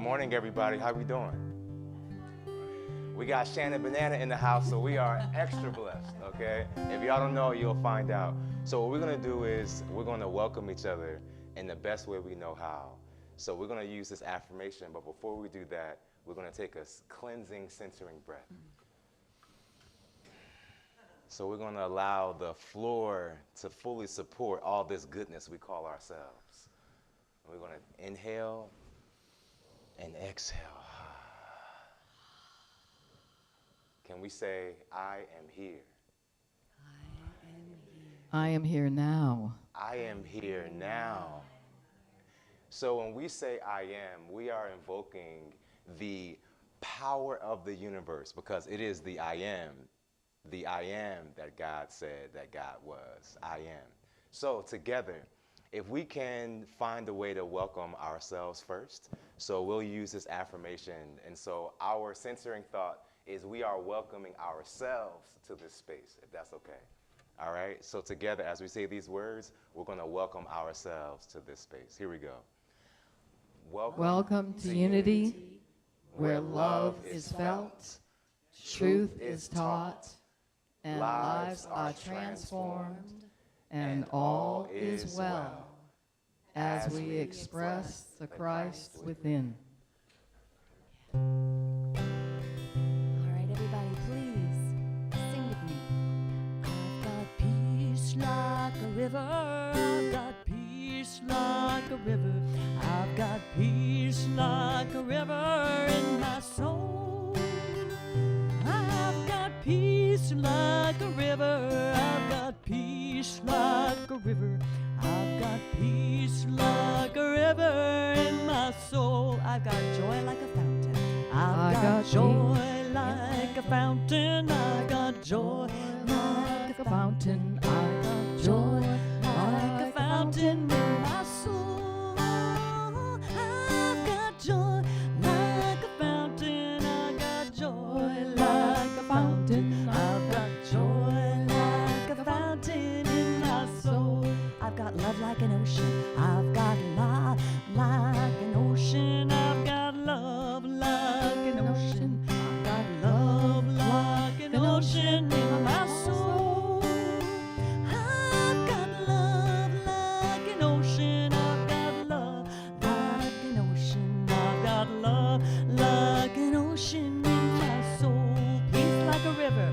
morning, everybody. How we doing? We got Shannon Banana in the house, so we are extra blessed, okay? If y'all don't know, you'll find out. So what we're gonna do is we're gonna welcome each other in the best way we know how. So we're gonna use this affirmation, but before we do that, we're gonna take a cleansing, centering breath. So we're gonna allow the floor to fully support all this goodness we call ourselves. We're gonna inhale and exhale. Can we say, I am here? I am here now. I am here now. So when we say I am, we are invoking the power of the universe, because it is the I am that God said that God was. I am. So together, if we can find a way to welcome ourselves first, so we'll use this affirmation. And so our centering thought is we are welcoming ourselves to this space, if that's okay. All right? So together, as we say these words, we're going to welcome ourselves to this space. Here we go. Welcome to unity, where love is felt, truth is taught, and lives are transformed, and all is well, as we express the Christ within. River, I've got peace like a river. I've got peace like a river in my soul. I've got peace like a river. I've got peace like a river. I've got peace like a river in my soul. I've got joy like a fountain. I've got joy like a fountain. I've got joy like a fountain. I've got joy like a fountain in my soul. I've got joy like a fountain. I've got joy like a fountain. I've got joy like a fountain in my soul. I've got love like an ocean. I've got love like an ocean. I've got love like an ocean. I've got love like an ocean in my soul. Like an ocean in my soul. Peace like a river.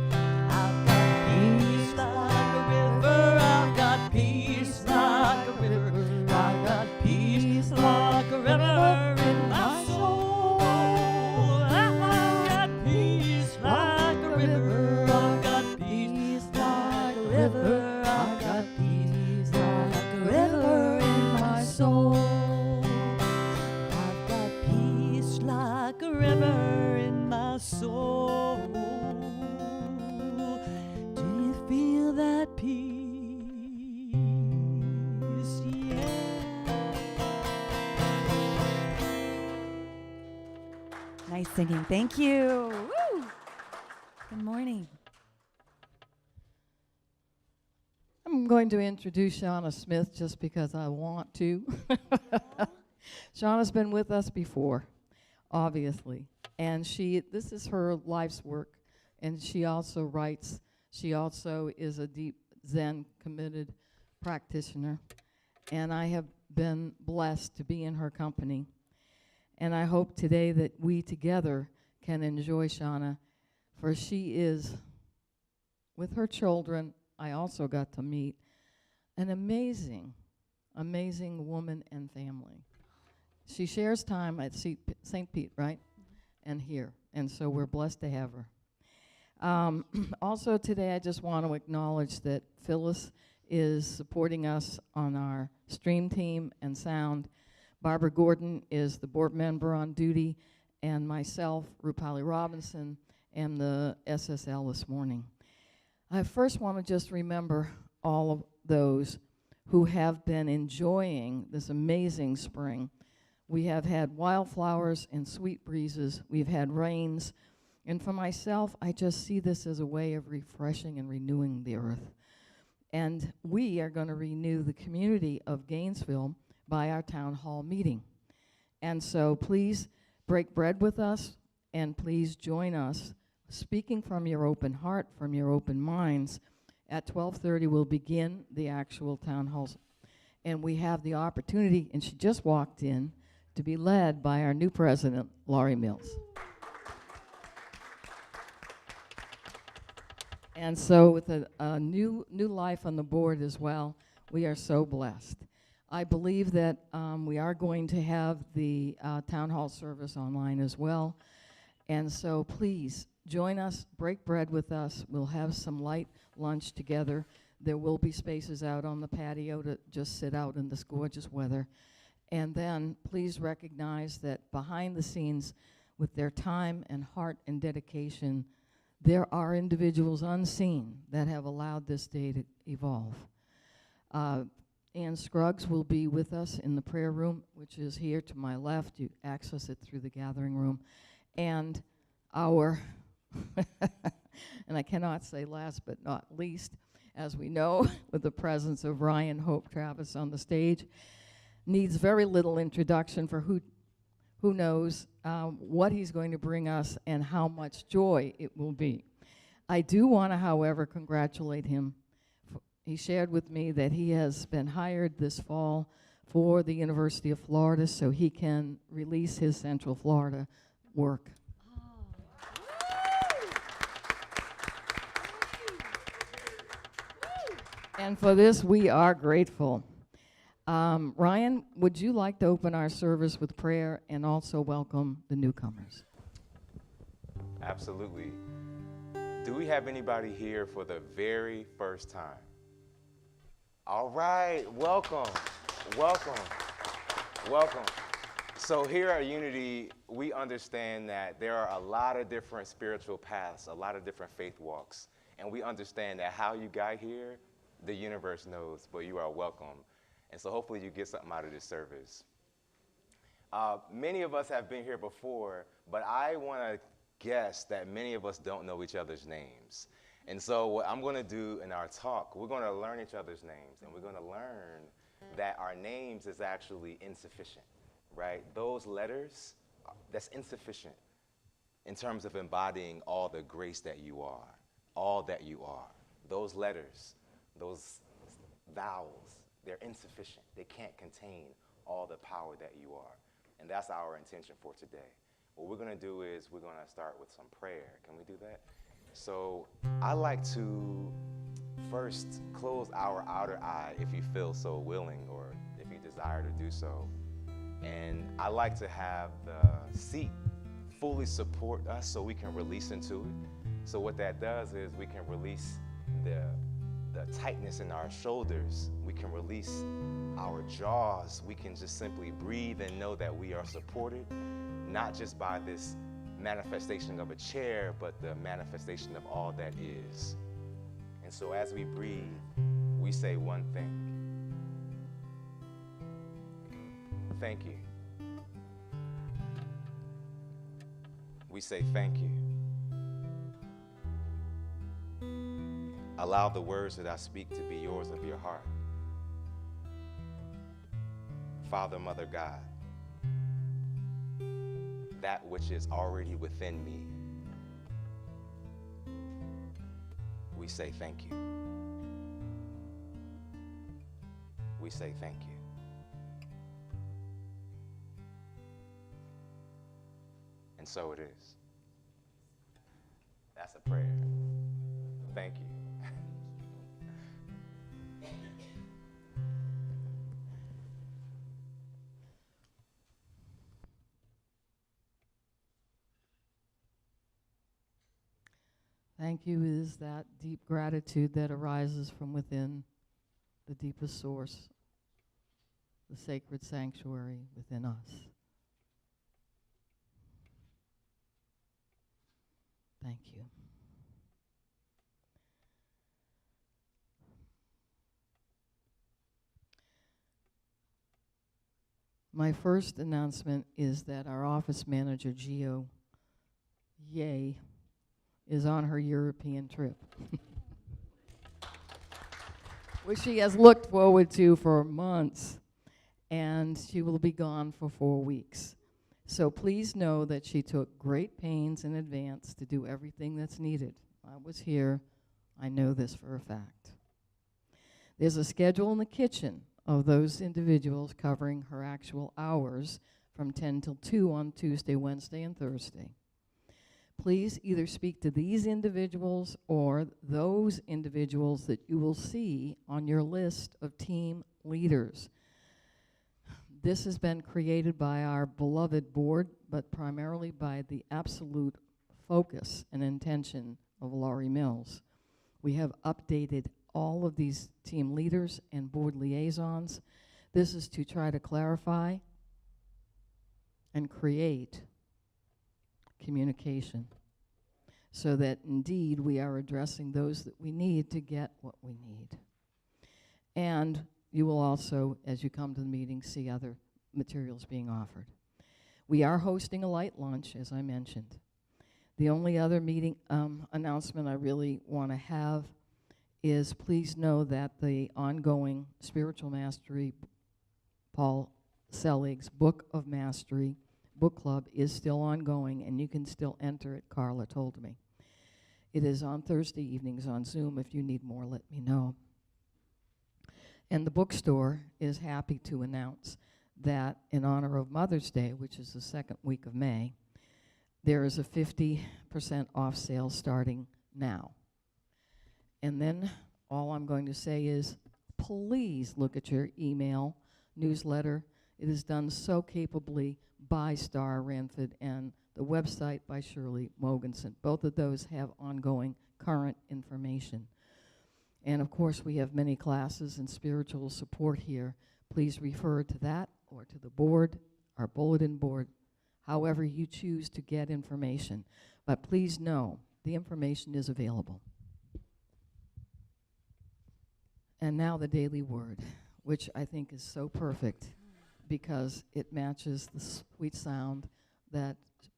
I've got peace like a river. I've got peace like a river. I've got peace like a river in my soul. I've got peace like a river. I've got peace like a river. I've got peace like a river in my soul. Like a river in my soul. Do you feel that peace? Yeah. Nice singing. Thank you. Woo. Good morning. I'm going to introduce Shauna Smith just because I want to. Shauna's been with us before, obviously, and this is her life's work, and she also writes. She also is a deep Zen committed practitioner, and I have been blessed to be in her company, and I hope today that we together can enjoy Shauna, for she is, with her children, I also got to meet an amazing, amazing woman and family. She shares time at St. Pete, right? And here. And so we're blessed to have her. Also today, I just want to acknowledge that Phyllis is supporting us on our stream team and sound. Barbara Gordon is the board member on duty, and myself, Rupali Robinson, am the SSL this morning. I first want to just remember all of those who have been enjoying this amazing spring. We have had wildflowers and sweet breezes. We've had rains. And for myself, I just see this as a way of refreshing and renewing the earth. And we are going to renew the community of Gainesville by our town hall meeting. And so please break bread with us, and please join us speaking from your open heart, from your open minds. At 12:30, we'll begin the actual town halls. And we have the opportunity, and she just walked in, to be led by our new president, Laurie Mills. And so with a new life on the board as well, we are so blessed. I believe that we are going to have the town hall service online as well. And so please join us, break bread with us. We'll have some light lunch together. There will be spaces out on the patio to just sit out in this gorgeous weather. And then please recognize that behind the scenes, with their time and heart and dedication, there are individuals unseen that have allowed this day to evolve. Ann Scruggs will be with us in the prayer room, which is here to my left. You access it through the gathering room. And our, and I cannot say last but not least, as we know, with the presence of Ryan Hope Travis on the stage, needs very little introduction for who knows what he's going to bring us and how much joy it will be. I do want to, however, congratulate him. He shared with me that he has been hired this fall for the University of Florida so he can release his Central Florida work. And for this, we are grateful. Ryan, would you like to open our service with prayer and also welcome the newcomers? Absolutely. Do we have anybody here for the very first time? All right, welcome, welcome, welcome. So here at Unity, we understand that there are a lot of different spiritual paths, a lot of different faith walks, and we understand that how you got here, the universe knows, but you are welcome. And so hopefully you get something out of this service. Many of us have been here before, but I want to guess that many of us don't know each other's names. And so what I'm going to do in our talk, we're going to learn each other's names, and we're going to learn that our names is actually insufficient, right? Those letters, that's insufficient in terms of embodying all the grace that you are, all that you are. Those letters, those vowels, they're insufficient. They can't contain all the power that you are. And that's our intention for today. What we're going to do is we're going to start with some prayer. Can we do that? So I like to first close our outer eye if you feel so willing or if you desire to do so. And I like to have the seat fully support us so we can release into it. So what that does is we can release the tightness in our shoulders. We can release our jaws. We can just simply breathe and know that we are supported, not just by this manifestation of a chair, but the manifestation of all that is. And so as we breathe, we say one thing. Thank you. We say thank you. Allow the words that I speak to be yours of your heart. Father, Mother, God, that which is already within me, we say thank you. We say thank you. And so it is. That's a prayer. Thank you. Thank you is that deep gratitude that arises from within the deepest source, the sacred sanctuary within us. Thank you. My first announcement is that our office manager, Gio Ye, is on her European trip, which she has looked forward to for months, and she will be gone for 4 weeks. So please know that she took great pains in advance to do everything that's needed. I was here. I know this for a fact. There's a schedule in the kitchen of those individuals covering her actual hours from 10 till 2 on Tuesday, Wednesday, and Thursday. Please either speak to these individuals or those individuals that you will see on your list of team leaders. This has been created by our beloved board, but primarily by the absolute focus and intention of Laurie Mills. We have updated all of these team leaders and board liaisons. This is to try to clarify and create communication so that indeed we are addressing those that we need to get what we need. And you will also, as you come to the meeting, see other materials being offered. We are hosting a light lunch, as I mentioned. The only other meeting announcement I really want to have is please know that the ongoing Spiritual Mastery, Paul Selig's Book of Mastery book club is still ongoing, and you can still enter it, Carla told me. It is on Thursday evenings on Zoom. If you need more, let me know. And the bookstore is happy to announce that in honor of Mother's Day, which is the second week of May, there is a 50% off sale starting now. And then all I'm going to say is, please look at your email newsletter. It is done so capably by Star Ranford and the website by Shirley Mogensen. Both of those have ongoing current information. And of course, we have many classes and spiritual support here. Please refer to that or to the board, our bulletin board, however you choose to get information. But please know the information is available. And now the daily word, which I think is so perfect because it matches the sweet sound that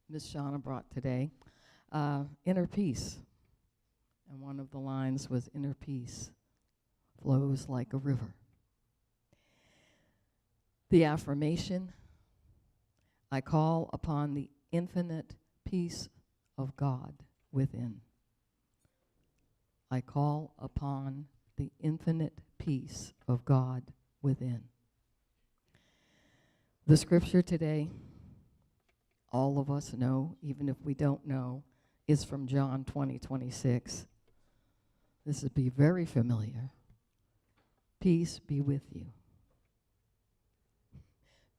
Ms. Shauna brought today. Inner peace. And one of the lines was, inner peace flows like a river. The affirmation, I call upon the infinite peace of God within. I call upon the infinite peace of God within. The scripture today, all of us know, even if we don't know, is from John 20:26. This would be very familiar. Peace be with you.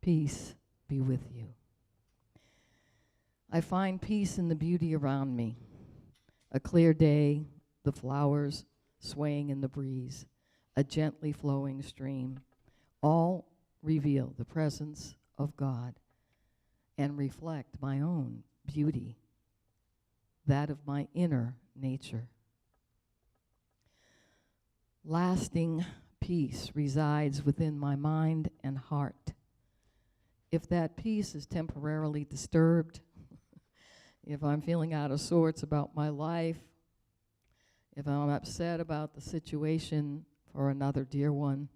Peace be with you. I find peace in the beauty around me. A clear day, the flowers swaying in the breeze, a gently flowing stream, all reveal the presence of God and reflect my own beauty, that of my inner nature. Lasting peace resides within my mind and heart. If that peace is temporarily disturbed, if I'm feeling out of sorts about my life, if I'm upset about the situation for another dear one,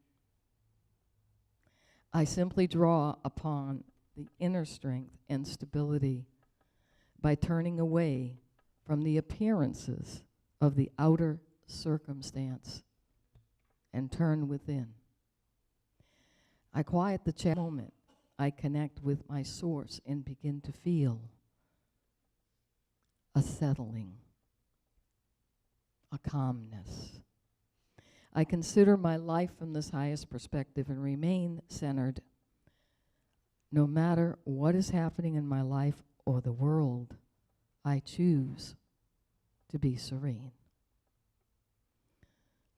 I simply draw upon the inner strength and stability by turning away from the appearances of the outer circumstance and turn within. I quiet the moment. I connect with my source and begin to feel a settling, a calmness. I consider my life from this highest perspective and remain centered. No matter what is happening in my life or the world, I choose to be serene.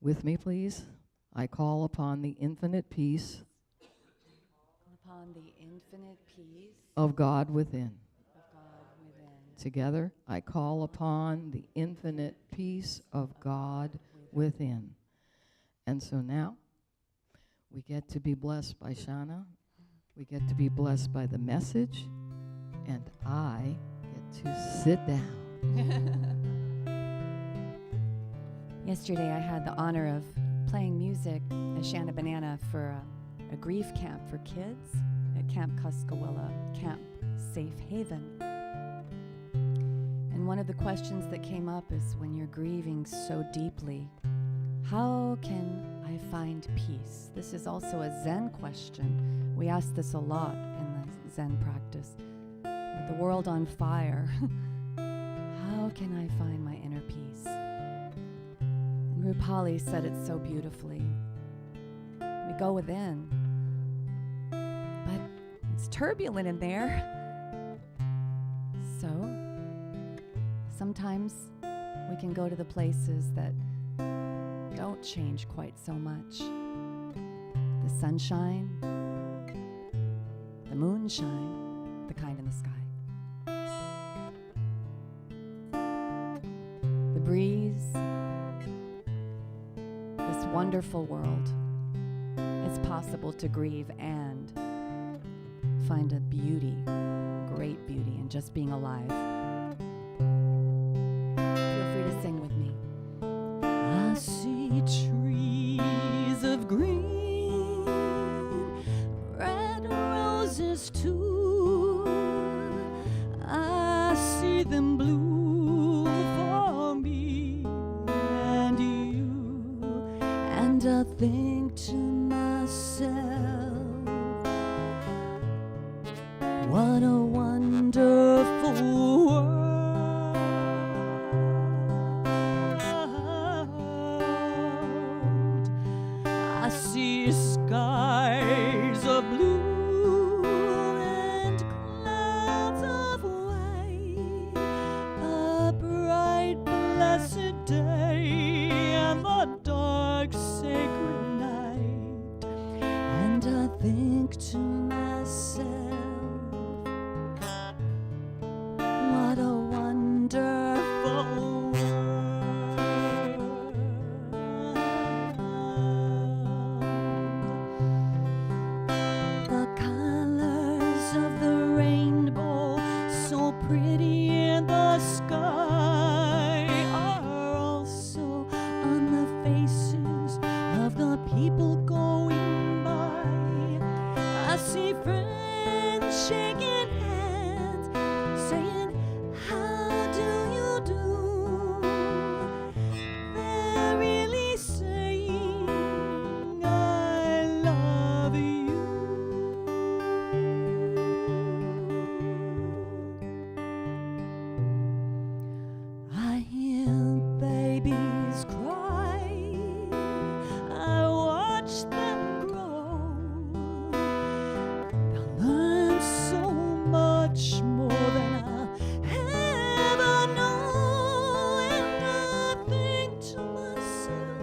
With me, please. I call upon the infinite peace upon the infinite peace of God within. of God within. Together, I call upon the infinite peace of God within. And so now, we get to be blessed by Shauna. We get to be blessed by the message. And I get to sit down. Yesterday I had the honor of playing music as Shanna Banana for a grief camp for kids at Camp Cuskawilla Camp safe haven. And one of the questions that came up is when you're grieving so deeply, how can I find peace? This is also a Zen question. We ask this a lot in the Zen practice. With the world on fire, how can I find my inner peace? And Rupali said it so beautifully. We go within, but it's turbulent in there. So sometimes we can go to the places that don't change quite so much. The sunshine, the moonshine, the kind in the sky. The breeze, this wonderful world. It's possible to grieve and find a beauty, great beauty in just being alive. Feel free to sing with me. I see trees of green, red roses too. I see them bloom for me and you, and I think to myself, what a wonderful world. I see skies of blue and clouds of white, a bright, blessed day and the dark, sacred night. And I think to myself, what a wonderful world. The colors of the rainbow, so pretty in the sky, are also on the faces of the people going by. I see friends shaking hands, saying, how do you do? They're really saying, I love you. I hear babies cry, I watch them grow. They'll learn so much more than I'll ever know. And I think to myself,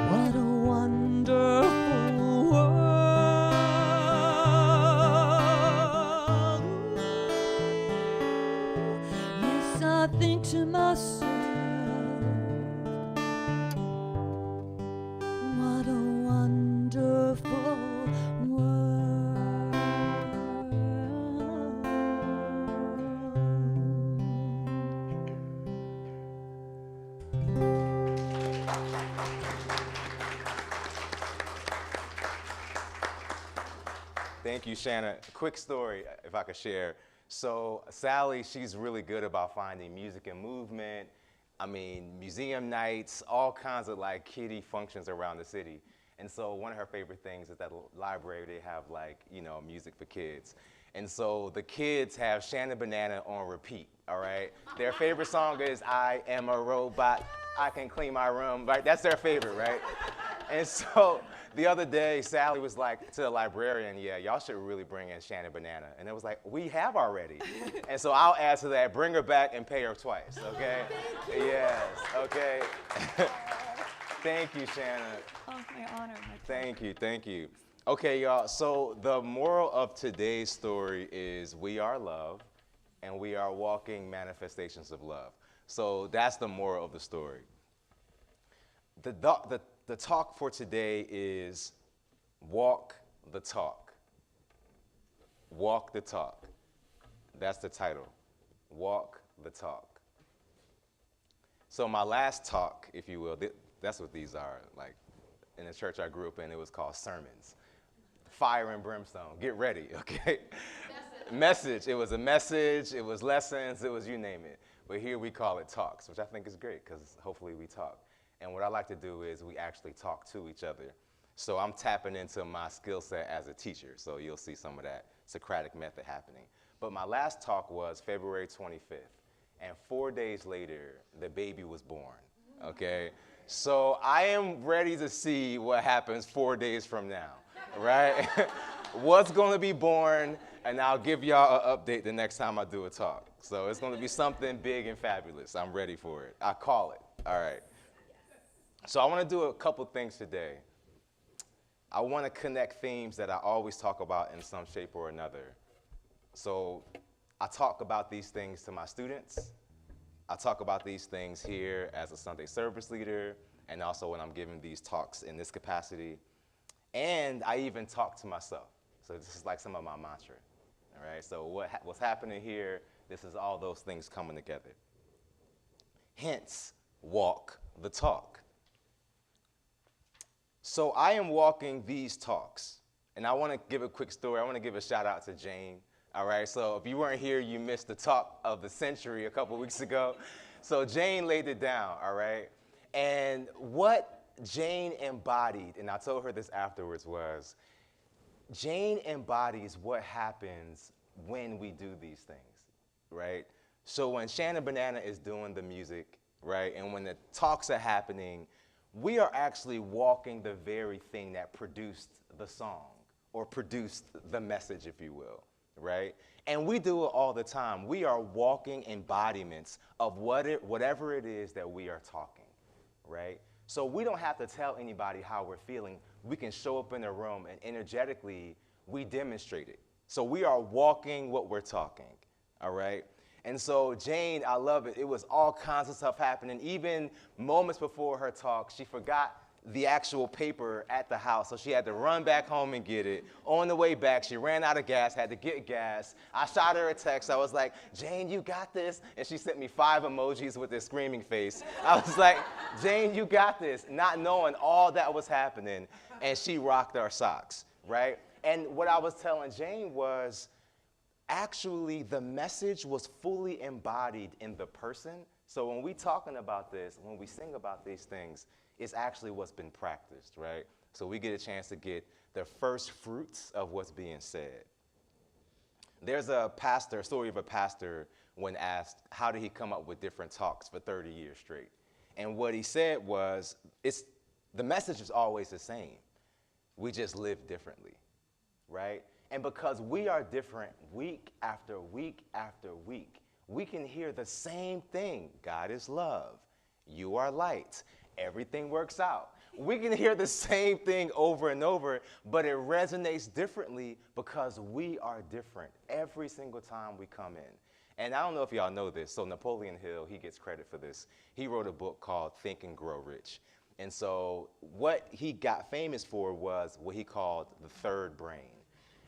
what a wonderful world. Yes, I think to myself, what a wonderful world. Thank you, Shanna. Quick story, if I could share. So Sally, she's really good about finding music and movement. I mean, museum nights, all kinds of like kiddie functions around the city. And so one of her favorite things is that library, they have like, you know, music for kids. And so the kids have Shanna Banana on repeat, all right? Their favorite song is I Am a Robot, I Can Clean My Room, right? That's their favorite, right? And so the other day, Sally was like to the librarian, yeah, y'all should really bring in Shannon Banana. And it was like, we have already. And so I'll add to that, bring her back and pay her twice, okay? Yes, okay. Thank you, Shannon. Oh, my honor. Thank you, thank you. Okay, y'all, so the moral of today's story is we are love and we are walking manifestations of love. So that's the moral of the story. The talk for today is walk the talk. Walk the talk. That's the title. Walk the talk. So my last talk, if you will, that's what these are. Like in the church I grew up in, it was called sermons. fire and brimstone. Get ready, okay? Message. It was a message, it was lessons, it was you name it. But here we call it talks, which I think is great because hopefully we talk. And what I like to do is we actually talk to each other. So I'm tapping into my skill set as a teacher. So you'll see some of that Socratic method happening. But my last talk was February 25th. And 4 days later, the baby was born, okay? So I am ready to see what happens 4 days from now, right? What's gonna be born, and I'll give y'all an update the next time I do a talk. So it's gonna be something big and fabulous. I'm ready for it. I call it, all right. So I wanna do a couple things today. I wanna connect themes that I always talk about in some shape or another. So I talk about these things to my students. I talk about these things here as a Sunday service leader, and also when I'm giving these talks in this capacity. And I even talk to myself. So this is like some of my mantra, all right? So what's happening here, this is all those things coming together. Hence, walk the talk. So I am walking these talks, and I wanna give a quick story. I wanna give a shout out to Jane. All right, so if you weren't here, you missed the talk of the century a couple weeks ago. So Jane laid it down, all right? And what Jane embodied, and I told her this afterwards, was Jane embodies what happens when we do these things, right? So when Shannon Banana is doing the music, right, and when the talks are happening, we are actually walking the very thing that produced the song or produced the message, if you will. Right? And we do it all the time. We are walking embodiments of whatever it is that we are talking, right? So we don't have to tell anybody how we're feeling. We can show up in a room and energetically we demonstrate it. So we are walking what we're talking, all right? And so Jane, I love it. It was all kinds of stuff happening. Even moments before her talk, she forgot the actual paper at the house, so she had to run back home and get it. On the way back, she ran out of gas, had to get gas. I shot her a text. I was like, Jane, you got this. And she sent me 5 emojis with this screaming face. I was like, Jane, you got this, not knowing all that was happening. And she rocked our socks, right? And what I was telling Jane was, actually, the message was fully embodied in the person. So when we talking about this, when we sing about these things, it's actually what's been practiced, right? So we get a chance to get the first fruits of what's being said. There's a story of a pastor when asked, how did he come up with different talks for 30 years straight? And what he said was, the message is always the same. We just live differently, right? And because we are different week after week after week, we can hear the same thing. God is love. You are light. Everything works out. We can hear the same thing over and over, but it resonates differently because we are different every single time we come in. And I don't know if y'all know this, so Napoleon Hill, he gets credit for this. He wrote a book called Think and Grow Rich. And so what he got famous for was what he called the third brain.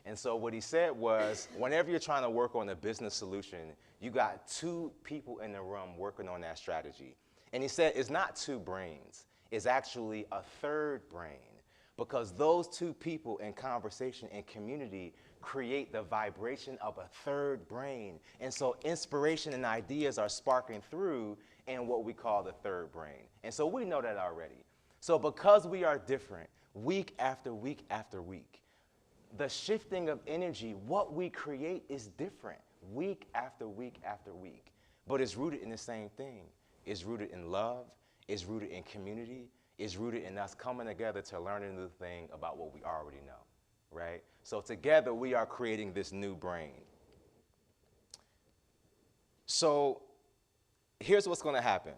And so what he said was, whenever you're trying to work on a business solution, you got 2 people in the room working on that strategy. And he said it's not 2 brains, it's actually a third brain, because those 2 people in conversation and community create the vibration of a third brain. And so inspiration and ideas are sparking through in what we call the third brain. And so we know that already. So because we are different week after week after week, the shifting of energy, what we create is different week after week after week, but it's rooted in the same thing. It's rooted in love, it's rooted in community, it's rooted in us coming together to learn a new thing about what we already know, right? So together we are creating this new brain. So here's what's gonna happen.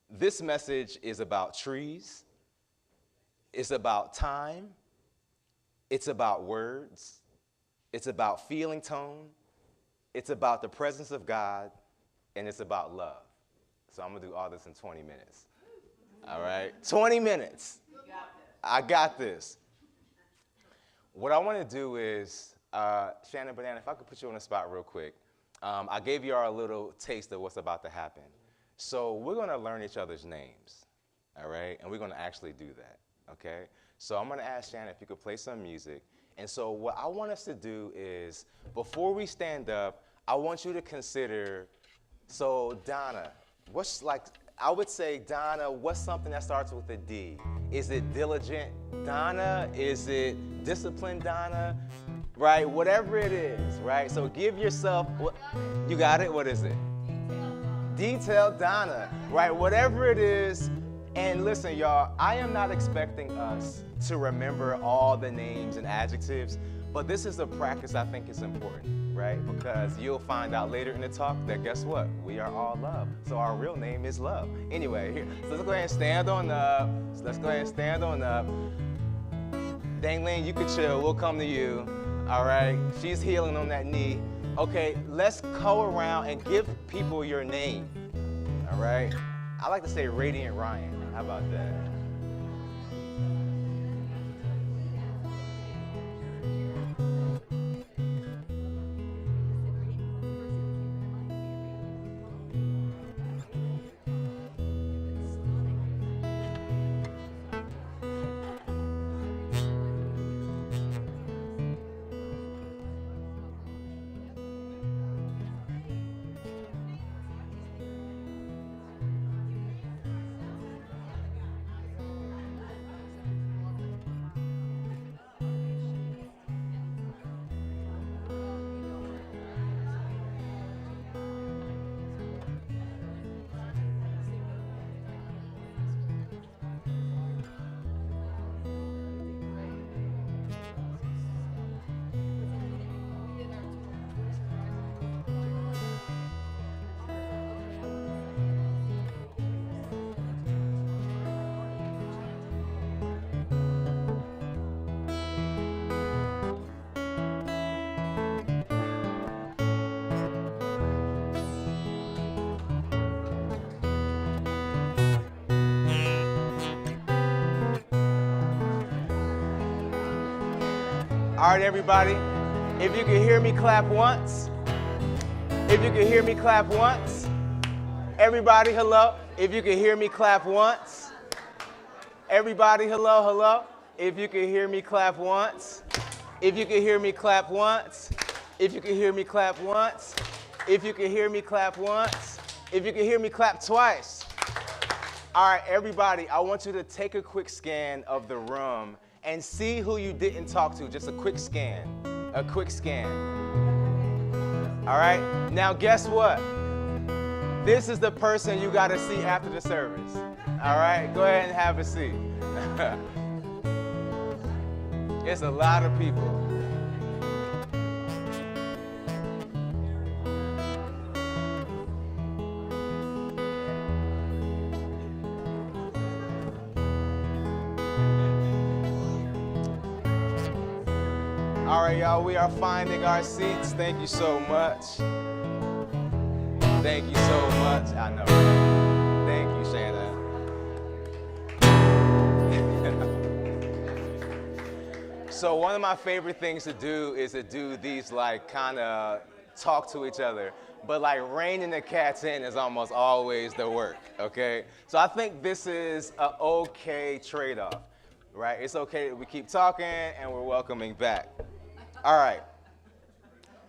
This message is about trees, it's about time, it's about words, it's about feeling tone, it's about the presence of God, and it's about love. So I'm gonna do all this in 20 minutes. All right, 20 minutes. I got this. What I wanna do is, Shannon Banana, if I could put you on the spot real quick. I gave you all a little taste of what's about to happen. So we're gonna learn each other's names, all right? And we're gonna actually do that, okay? So I'm gonna ask Shannon if you could play some music. And so what I want us to do is, before we stand up, I want you to consider, so Donna, what's like, I would say, Donna, what's something that starts with a D? Is it diligent Donna? Is it disciplined Donna? Right, whatever it is, right? So give yourself, you got it? What is it? Detailed Donna, right? Whatever it is. And listen, y'all, I am not expecting us to remember all the names and adjectives, but this is a practice I think is important, right? Because you'll find out later in the talk that guess what? We are all love. So our real name is love. Anyway, here, so let's go ahead and stand on up. So let's go ahead and stand on up. Dang Lane, you could chill. We'll come to you. All right? She's healing on that knee. Okay, let's go around and give people your name. All right? I like to say Radiant Ryan. How about that? All right, everybody, if you can hear me clap once. If you can hear me clap once. Everybody, hello. If you can hear me clap once. Everybody, hello, hello. If you can hear me clap once. If you can hear me clap once. If you can hear me clap once. If you can hear me clap once. If you can hear me clap twice. All right, everybody, I want you to take a quick scan of the room and see who you didn't talk to. Just a quick scan. A quick scan. All right? Now, guess what? This is the person you got to see after the service. All right? Go ahead and have a seat. It's a lot of people. All right, y'all, we are finding our seats. Thank you so much. Thank you so much. I know. Thank you, Shannon. So one of my favorite things to do is to do these like kind of talk to each other. But like reining the cats in is almost always the work, okay? So I think this is an okay trade-off, right? It's okay that we keep talking and we're welcoming back. All right.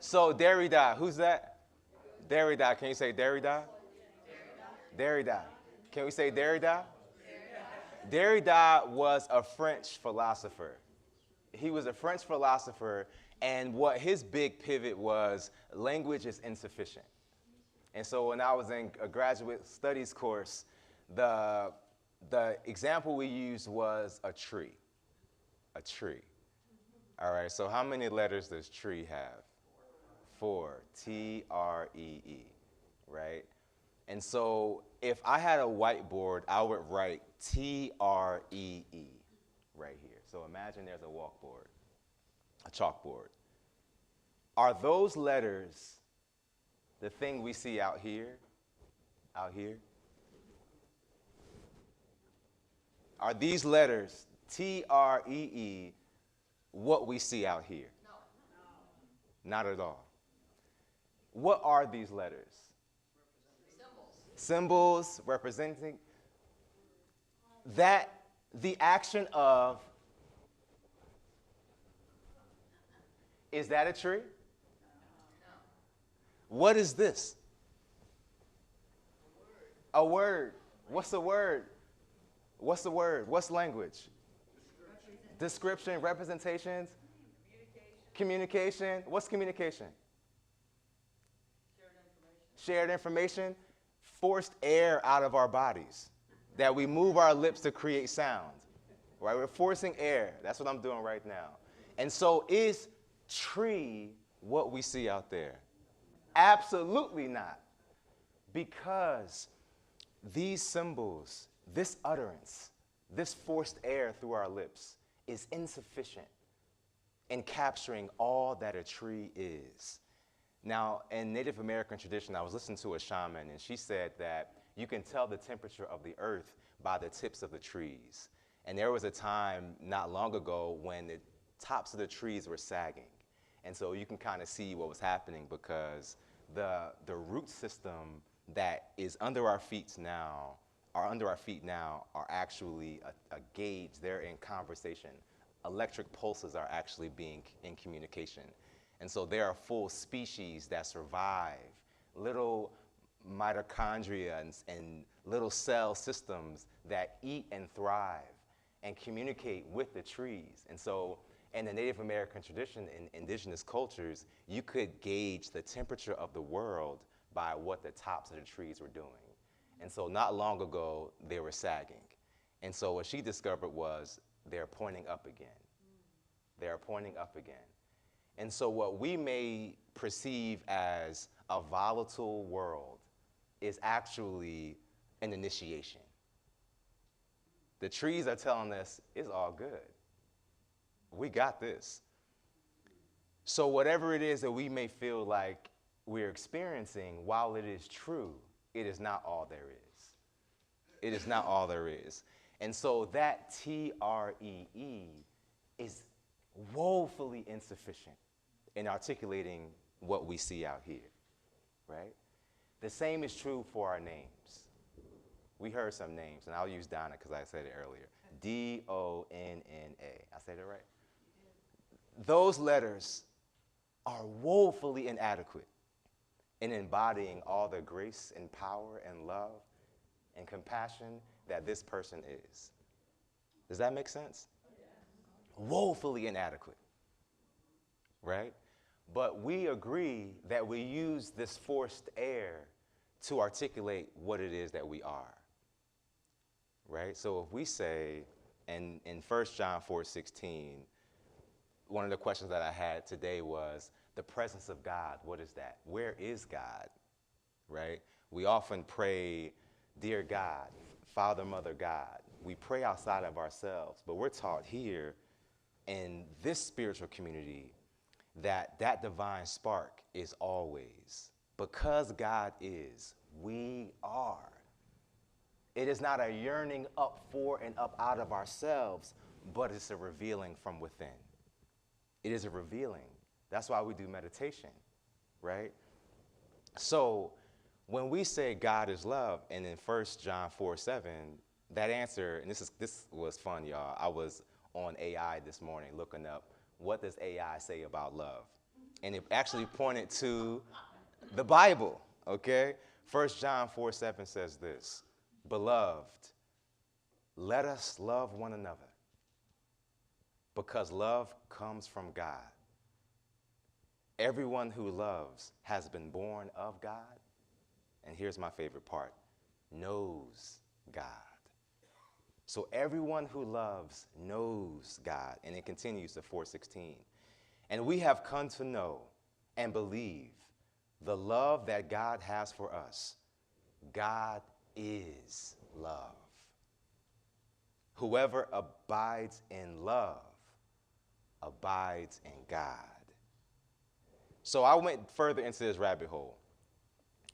So Derrida, who's that? Derrida, can you say Derrida? Derrida. Can we say Derrida? Derrida was a French philosopher. He was a French philosopher, and what his big pivot was, language is insufficient. And so when I was in a graduate studies course, the example we used was a tree. A tree. All right, so how many letters does tree have? 4, T-R-E-E, right? And so if I had a whiteboard, I would write T-R-E-E right here. So imagine there's a walkboard, a chalkboard. Are those letters the thing we see out here? Out here? Are these letters, T-R-E-E, what we see out here? No. Not at all. What are these letters? Symbols. Symbols representing. the action of, is that a tree? What is this? A word. What's a word? What's a word? What's language? Description, representations. Communication. What's communication? Shared information. Forced air out of our bodies. That we move our lips to create sound. Right? We're forcing air. That's what I'm doing right now. And so is tree what we see out there? Absolutely not. Because these symbols, this utterance, this forced air through our lips is insufficient in capturing all that a tree is. Now, in Native American tradition, I was listening to a shaman, and she said that you can tell the temperature of the earth by the tips of the trees. And there was a time not long ago when the tops of the trees were sagging. And so you can kind of see what was happening because the root system that is under our feet now are actually a gauge. They're in conversation. Electric pulses are actually being in communication. And so there are full species that survive, little mitochondria and little cell systems that eat and thrive and communicate with the trees. And so in the Native American tradition, in indigenous cultures, you could gauge the temperature of the world by what the tops of the trees were doing. And so not long ago, they were sagging. And so what she discovered was they're pointing up again. They're pointing up again. And so what we may perceive as a volatile world is actually an initiation. The trees are telling us it's all good. We got this. So whatever it is that we may feel like we're experiencing, while it is true, it is not all there is. It is not all there is. And so that TREE is woefully insufficient in articulating what we see out here, right? The same is true for our names. We heard some names, and I'll use Donna because I said it earlier. D-O-N-N-A. I said it right? Those letters are woefully inadequate in embodying all the grace and power and love and compassion that this person is. Does that make sense? Woefully inadequate, right? But we agree that we use this forced air to articulate what it is that we are, right? So if we say, in 1 John 4:16, one of the questions that I had today was, the presence of God, what is that? Where is God, right? We often pray, dear God, Father, Mother, God. We pray outside of ourselves, but we're taught here in this spiritual community that that divine spark is always. Because God is, we are. It is not a yearning up for and up out of ourselves, but it's a revealing from within. It is a revealing. That's why we do meditation, right? So when we say God is love, and in 1 John 4:7, that answer, and this was fun, y'all. I was on AI this morning looking up, what does AI say about love? And it actually pointed to the Bible, okay? 1 John 4:7 says this, beloved, let us love one another because love comes from God. Everyone who loves has been born of God, and here's my favorite part, knows God. So everyone who loves knows God, and it continues to 4:16. And we have come to know and believe the love that God has for us. God is love. Whoever abides in love abides in God. So I went further into this rabbit hole.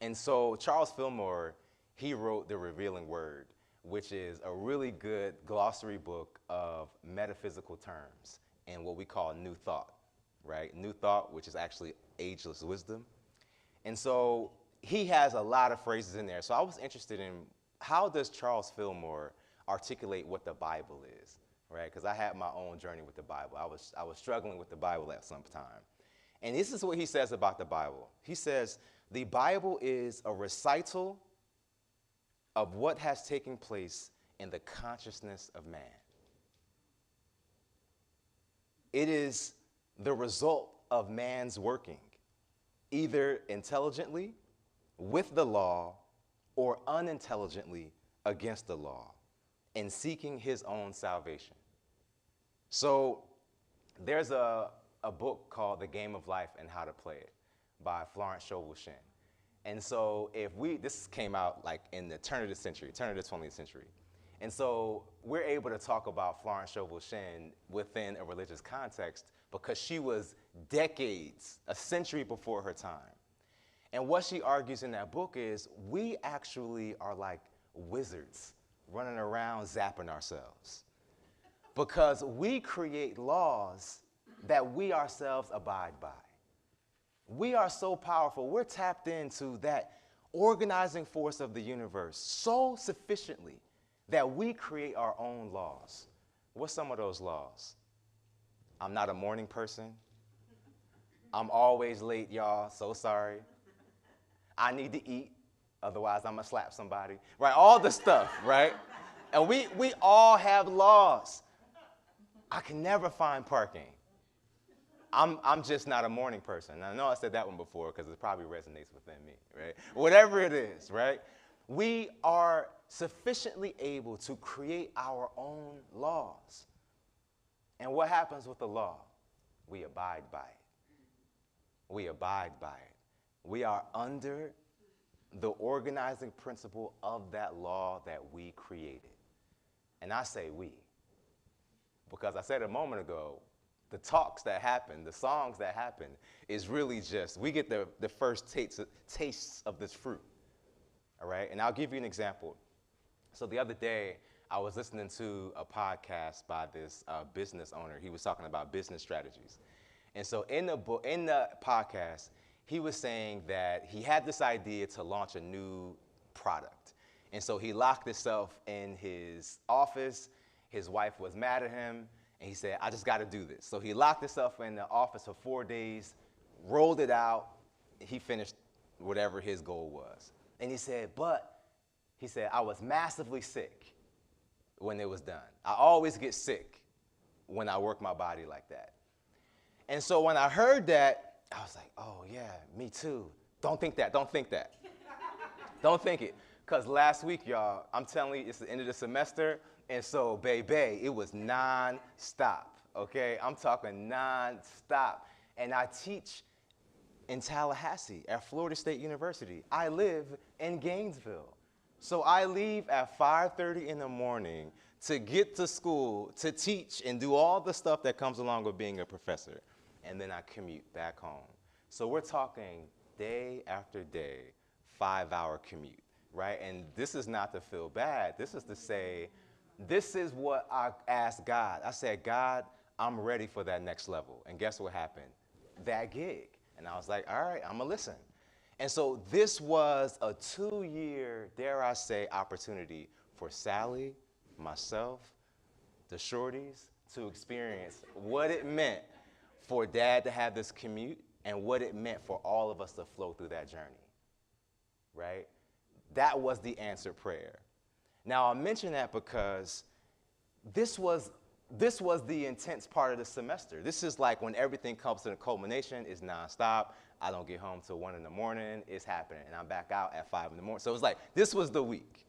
And so Charles Fillmore, he wrote The Revealing Word, which is a really good glossary book of metaphysical terms and what we call New Thought, right? New Thought, which is actually ageless wisdom. And so he has a lot of phrases in there. So I was interested in, how does Charles Fillmore articulate what the Bible is, right? Because I had my own journey with the Bible. I was struggling with the Bible at some time. And this is what he says about the Bible. He says, the Bible is a recital of what has taken place in the consciousness of man. It is the result of man's working, either intelligently with the law or unintelligently against the law, in seeking his own salvation. So there's a book called The Game of Life and How to Play It by Florence Scovel Shinn. And so this came out like in the turn of the 20th century. And so we're able to talk about Florence Scovel Shinn within a religious context because she was decades, a century before her time. And what she argues in that book is we actually are like wizards running around zapping ourselves because we create laws that we ourselves abide by. We are so powerful. We're tapped into that organizing force of the universe so sufficiently that we create our own laws. What's some of those laws? I'm not a morning person. I'm always late, y'all. So sorry. I need to eat, otherwise I'm gonna slap somebody. Right? All the stuff, right? And we all have laws. I can never find parking. I'm just not a morning person. And I know I said that one before because it probably resonates within me, right? Whatever it is, right? We are sufficiently able to create our own laws. And what happens with the law? We abide by it. We abide by it. We are under the organizing principle of that law that we created. And I say we, because I said a moment ago, the talks that happen, the songs that happen, is really just, we get the first tastes of this fruit, all right? And I'll give you an example. So the other day, I was listening to a podcast by this business owner. He was talking about business strategies. And so in the podcast, he was saying that he had this idea to launch a new product. And so he locked himself in his office. His wife was mad at him. And he said, I just got to do this. So he locked himself in the office for 4 days, rolled it out. He finished whatever his goal was. And he said, I was massively sick when it was done. I always get sick when I work my body like that. And so when I heard that, I was like, oh, yeah, me too. Don't think that. Don't think that. Don't think it. Because last week, y'all, I'm telling you, it's the end of the semester. And so, baby, it was non-stop, okay? I'm talking non-stop. And I teach in Tallahassee at Florida State University. I live in Gainesville. So I leave at 5:30 in the morning to get to school, to teach and do all the stuff that comes along with being a professor. And then I commute back home. So we're talking day after day, 5-hour commute, right? And this is not to feel bad. This is to say, this is what I asked God. I said, God, I'm ready for that next level. And guess what happened? That gig. And I was like, all right, I'm going to listen. And so this was a 2-year, dare I say, opportunity for Sally, myself, the shorties, to experience what it meant for Dad to have this commute and what it meant for all of us to flow through that journey, right? That was the answered prayer. Now, I mention that because this was the intense part of the semester. This is like when everything comes to the culmination, it's nonstop. I don't get home till 1 in the morning, it's happening, and I'm back out at 5 in the morning. So it was like, this was the week.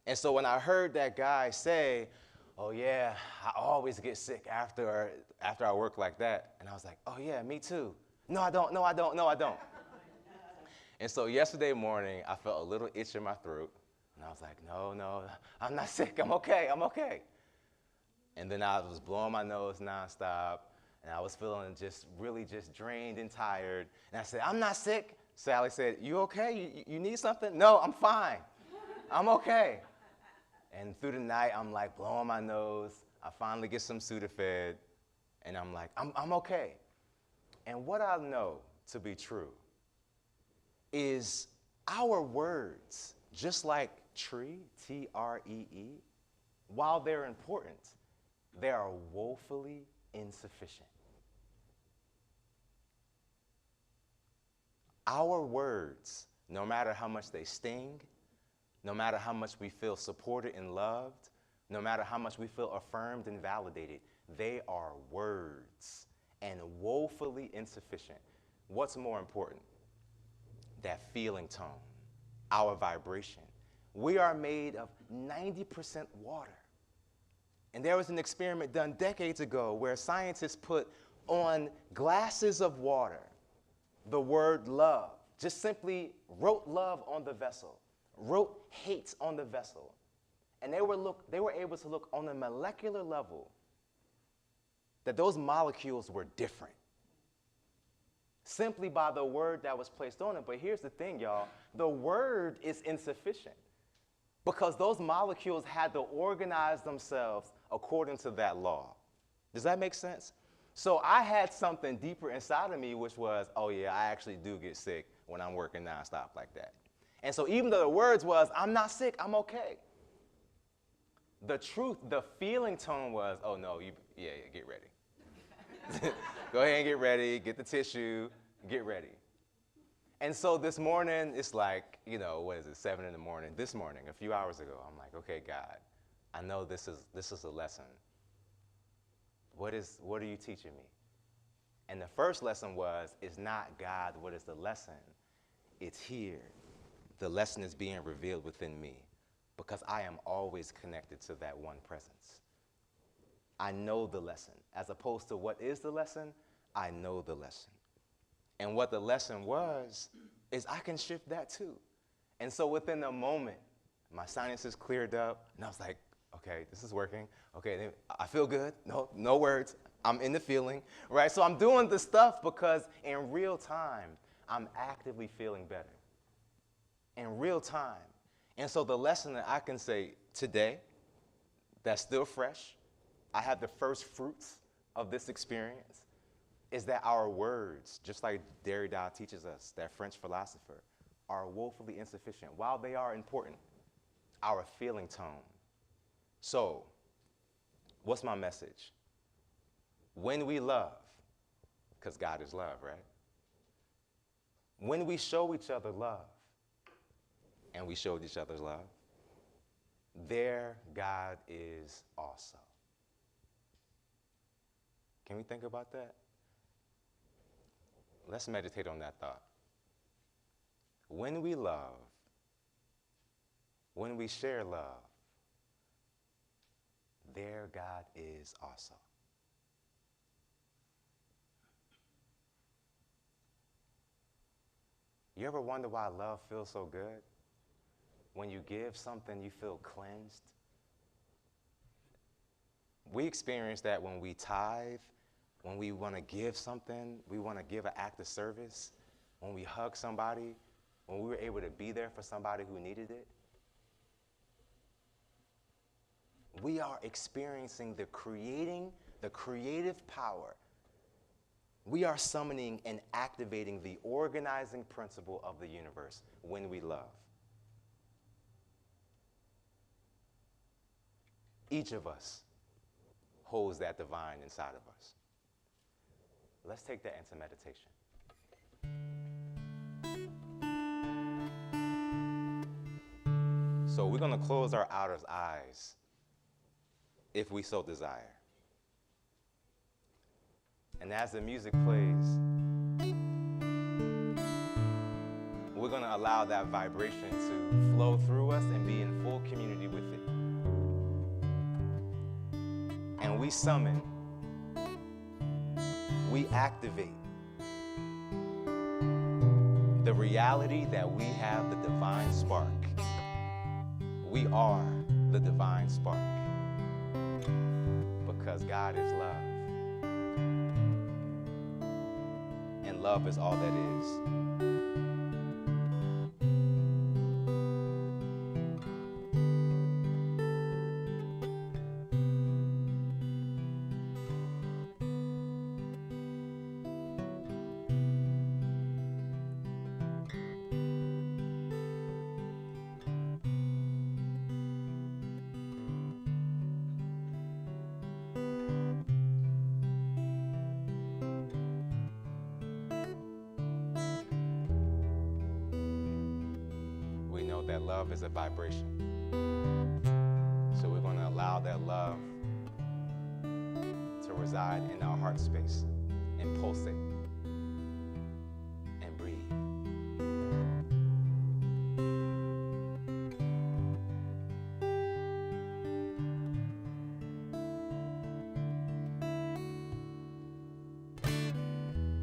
And so when I heard that guy say, oh yeah, I always get sick after I work like that, and I was like, oh yeah, me too. No, I don't. And so yesterday morning, I felt a little itch in my throat. And I was like, no, I'm not sick. I'm okay. And then I was blowing my nose nonstop, and I was feeling really drained and tired. And I said, I'm not sick. Sally said, you okay? You need something? No, I'm fine. I'm okay. And through the night, I'm like blowing my nose. I finally get some Sudafed, and I'm like, I'm okay. And what I know to be true is our words, just like tree, T-R-E-E, while they're important, they are woefully insufficient. Our words, no matter how much they sting, no matter how much we feel supported and loved, no matter how much we feel affirmed and validated, they are words and woefully insufficient. What's more important? That feeling tone, our vibration. We are made of 90% water. And there was an experiment done decades ago where scientists put on glasses of water the word love, just simply wrote love on the vessel, wrote hate on the vessel. And they were able to look on a molecular level that those molecules were different simply by the word that was placed on it. But here's the thing, y'all. The word is insufficient because those molecules had to organize themselves according to that law. Does that make sense? So I had something deeper inside of me, which was, oh yeah, I actually do get sick when I'm working nonstop like that. And so even though the words was, I'm not sick, I'm okay. The truth, the feeling tone was, oh no, yeah, get ready. Go ahead and get ready, get the tissue, get ready. And so this morning, it's like, what is it, 7 in the morning. This morning, a few hours ago, I'm like, okay, God, I know this is a lesson. What are you teaching me? And the first lesson was, it's not God, what is the lesson? It's here. The lesson is being revealed within me because I am always connected to that one presence. I know the lesson. As opposed to what is the lesson, I know the lesson. And what the lesson was, is I can shift that too. And so within a moment, my sinuses cleared up, and I was like, okay, this is working. Okay, I feel good. No words. I'm in the feeling, right? So I'm doing the stuff because in real time, I'm actively feeling better. In real time. And so the lesson that I can say today, that's still fresh, I have the first fruits of this experience, is that our words, just like Derrida teaches us, that French philosopher, are woefully insufficient. While they are important, our feeling tone. So, what's my message? When we love, because God is love, right? When we show each other love, and we showed each other love, there God is also. Can we think about that? Let's meditate on that thought. When we love, when we share love, there God is also. You ever wonder why love feels so good? When you give something, you feel cleansed. We experience that when we tithe, when we want to give something, we want to give an act of service, when we hug somebody, when we were able to be there for somebody who needed it. We are experiencing the creative power. We are summoning and activating the organizing principle of the universe when we love. Each of us holds that divine inside of us. Let's take that into meditation. So we're going to close our outer eyes if we so desire. And as the music plays, we're going to allow that vibration to flow through us and be in full community with it. And we summon, we activate the reality that we have the divine spark. We are the divine spark because God is love. And love is all that is. know that love is a vibration. So we're going to allow that love to reside in our heart space and pulsate and breathe.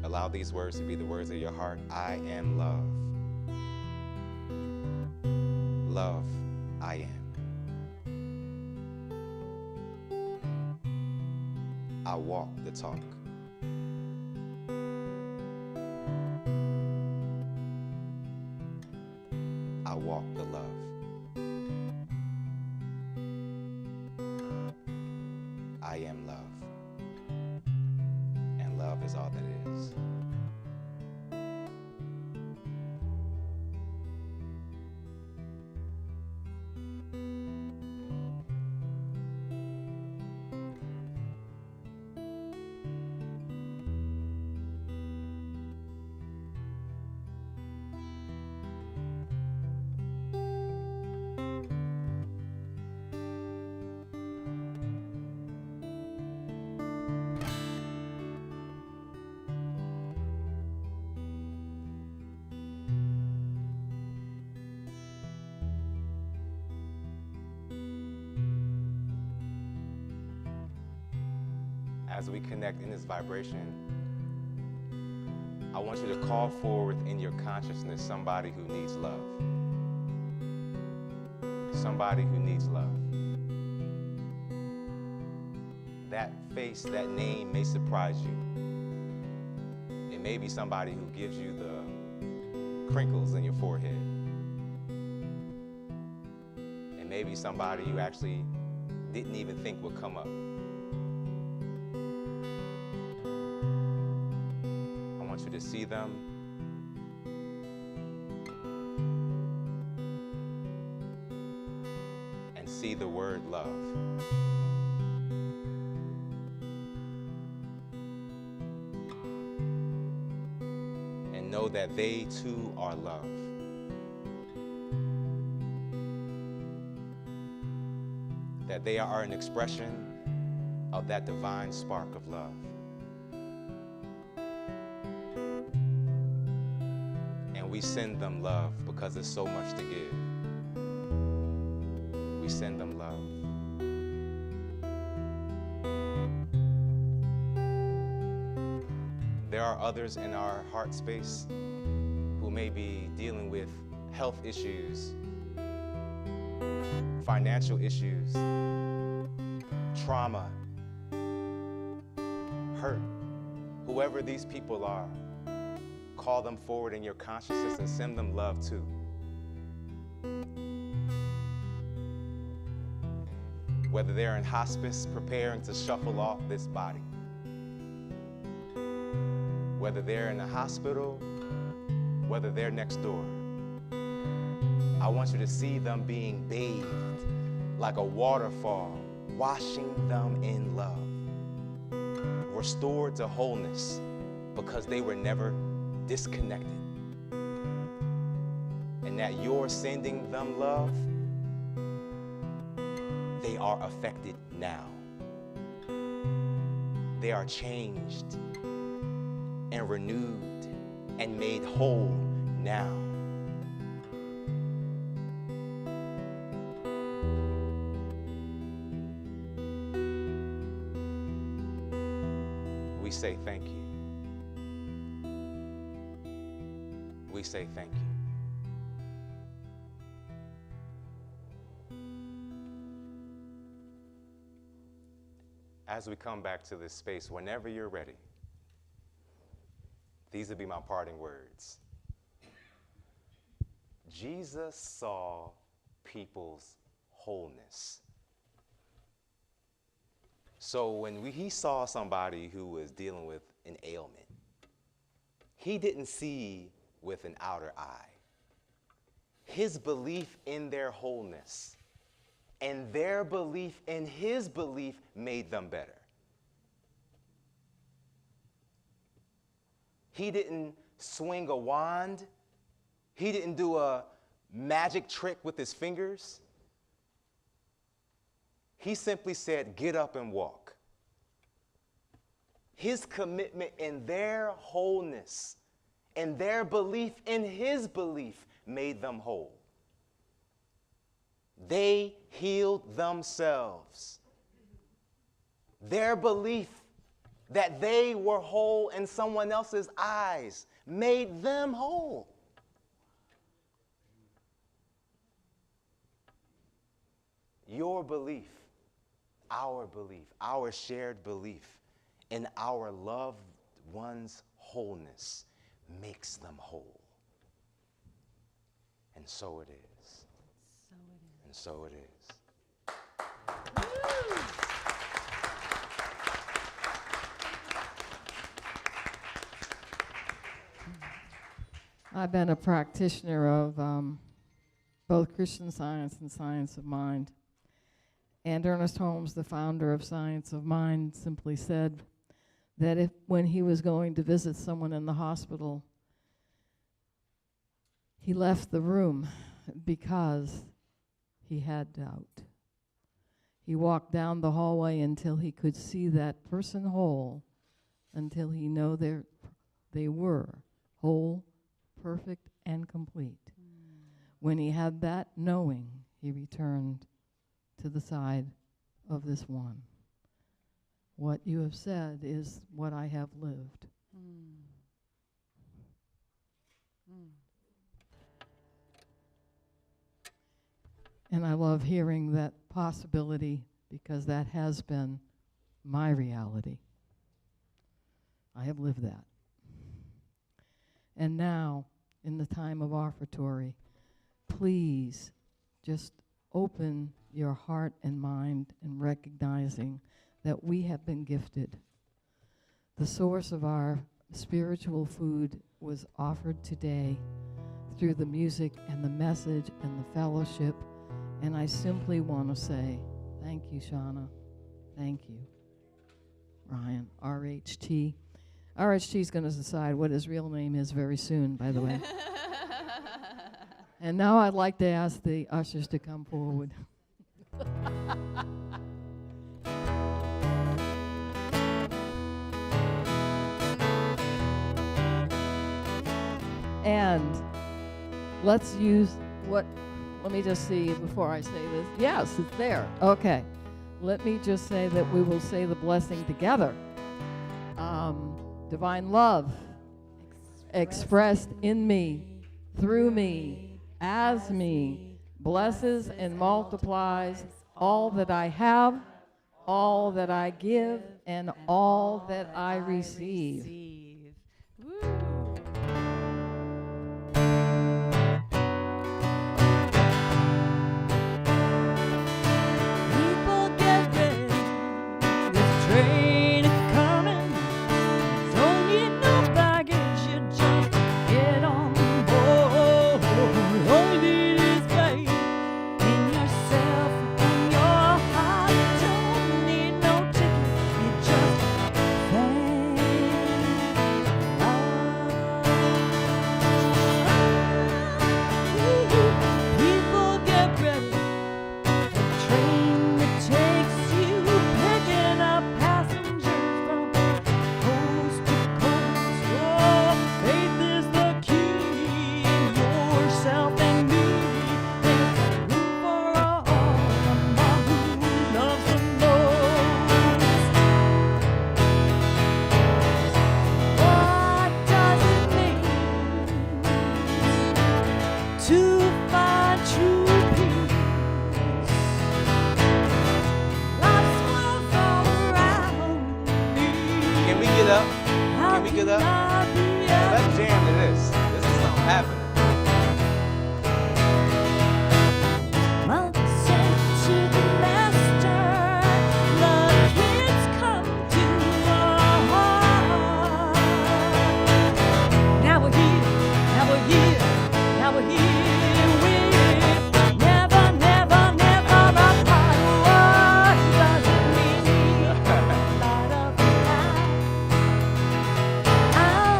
Allow these words to be the words of your heart. I am love. Love, I am. I walk the talk. I walk the love. I am love. And love is all that is. As we connect in this vibration, I want you to call forward in your consciousness somebody who needs love. Somebody who needs love. That face, that name may surprise you. It may be somebody who gives you the crinkles in your forehead. It may be somebody you actually didn't even think would come up. I want you to see them and see the word love. And know that they too are love. That they are an expression of that divine spark of love. And we send them love because there's so much to give. We send them love. There are others in our heart space who may be dealing with health issues, financial issues, trauma, hurt. Whoever these people are, call them forward in your consciousness and send them love too. Whether they're in hospice preparing to shuffle off this body, whether they're in a hospital, whether they're next door, I want you to see them being bathed like a waterfall, washing them in love, restored to wholeness because they were never disconnected. And that you're sending them love, they are affected now. They are changed and renewed and made whole now. We say thank you. We say thank you. As we come back to this space, whenever you're ready, these will be my parting words. Jesus saw people's wholeness. So when he saw somebody who was dealing with an ailment, he didn't see with an outer eye. His belief in their wholeness and their belief in his belief made them better. He didn't swing a wand. He didn't do a magic trick with his fingers. He simply said, get up and walk. His commitment in their wholeness and their belief in his belief made them whole. They healed themselves. Their belief that they were whole in someone else's eyes made them whole. Your belief, our shared belief in our loved one's wholeness makes them whole. And so it is. And so it is. I've been a practitioner of both Christian Science and Science of Mind. And Ernest Holmes, the founder of Science of Mind, simply said that when he was going to visit someone in the hospital, he left the room because he had doubt. He walked down the hallway until he could see that person whole, until he knew they were whole, perfect, and complete. When he had that knowing, he returned to the side of this one. What you have said is what I have lived. And I love hearing that possibility because that has been my reality. I have lived that. And now, in the time of offertory, please just open your heart and mind in recognizing that we have been gifted. The source of our spiritual food was offered today through the music and the message and the fellowship. And I simply want to say, thank you, Shauna. Thank you, Ryan, RHT. RHT is going to decide what his real name is very soon, by the way. And now I'd like to ask the ushers to come forward. And let's use let me just see before I say this. Yes, it's there. Okay. Let me just say that we will say the blessing together. Divine love expressed in me, through me, as me, blesses and multiplies all that I have, all that I give, and all that I receive. Can we get up? Let's jam to this. This is something happening. I'll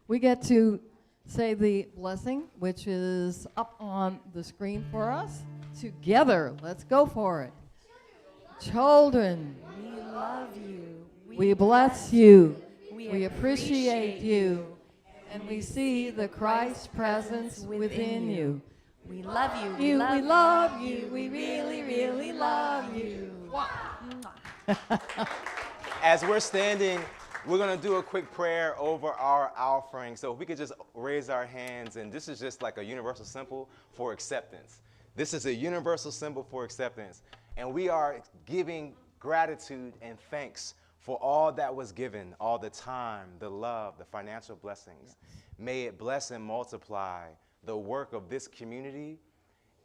We get to say the blessing, which is up on the screen for us. Together, let's go for it. Children, We love you. we bless you. We appreciate you. And we see the Christ presence within you. We love you. We love you. We really, really love you. As we're standing, we're going to do a quick prayer over our offering. So if we could just raise our hands, and this is just like a universal symbol for acceptance. This is a universal symbol for acceptance. And we are giving gratitude and thanks for all that was given, all the time, the love, the financial blessings. May it bless and multiply the work of this community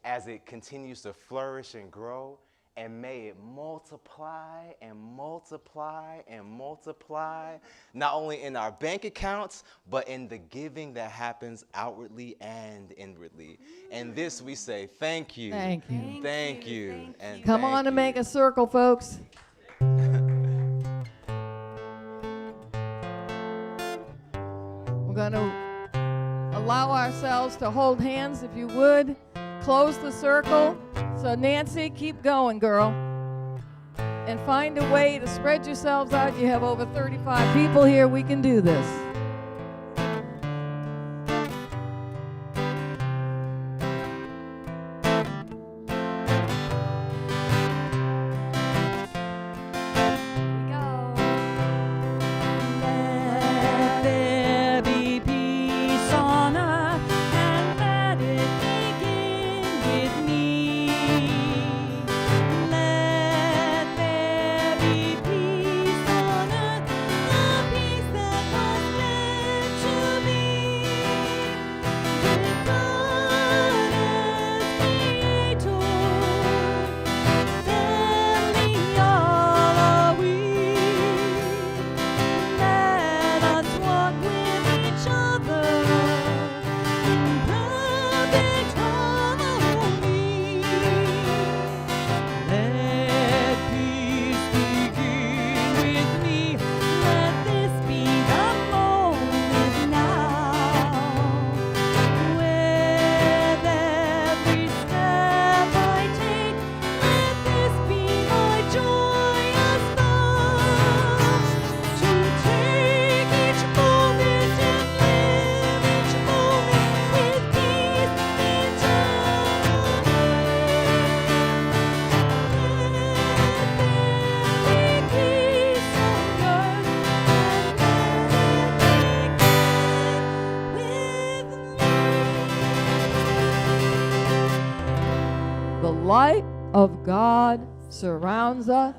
as it continues to flourish and grow. And may it multiply and multiply and multiply, not only in our bank accounts, but in the giving that happens outwardly and inwardly. And this we say, thank you. Thank you. Thank you. And Come thank on and you. make a circle, folks. We're going to allow ourselves to hold hands, if you would. Close the circle. So Nancy, keep going, girl. And find a way to spread yourselves out. You have over 35 people here. We can do this. Let there be peace on earth, and let it begin with me. Let there be peace on earth, the peace that was meant to be. With God as creator, family all are we. Let us walk with each other in perfect harmony. Let peace begin with me. Let this be the moment now. With every step I take, let this be my joyous vow. To take each moment and live each moment with peace eternally. Let there be peace on earth, and let it begin with me. The light of God surrounds us,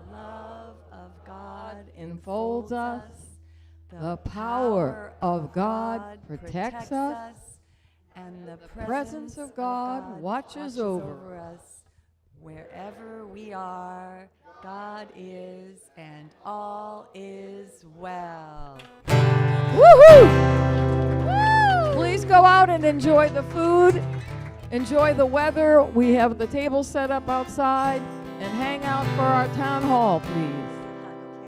The love of God enfolds us. The power of God protects us. and the presence of God watches over us. Wherever we are, God is, and all is well. Woohoo! Please go out and enjoy the food, enjoy the weather. We have the table set up outside, and hang out for our town hall, please.